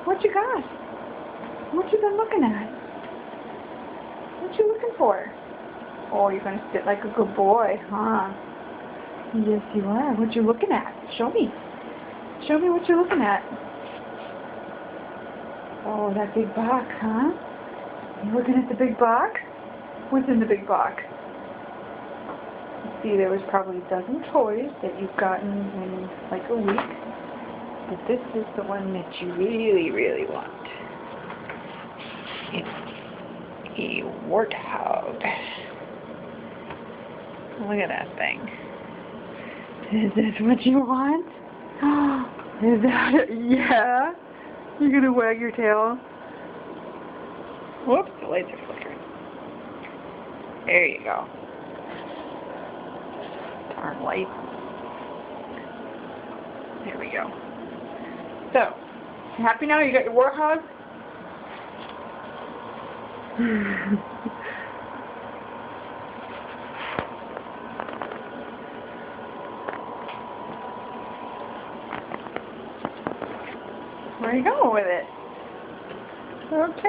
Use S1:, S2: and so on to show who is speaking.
S1: What you got? What you been looking at? What you looking for? Oh, you're gonna sit like a good boy, huh? Yes, you are. What you looking at? Show me. Show me what you're looking at. Oh, that big box, huh? You looking at the big box? What's in the big box? See, there was probably a dozen toys that you've gotten in like a week. But this is the one that you really, really want. It's a warthog. Look at that thing. Is this what you want? Is that it? Yeah? You're gonna wag your tail? Whoops, the lights are flickering. There you go. Darn light. There we go. So, you happy now? You got your warthog? Where are you going with it? Okay.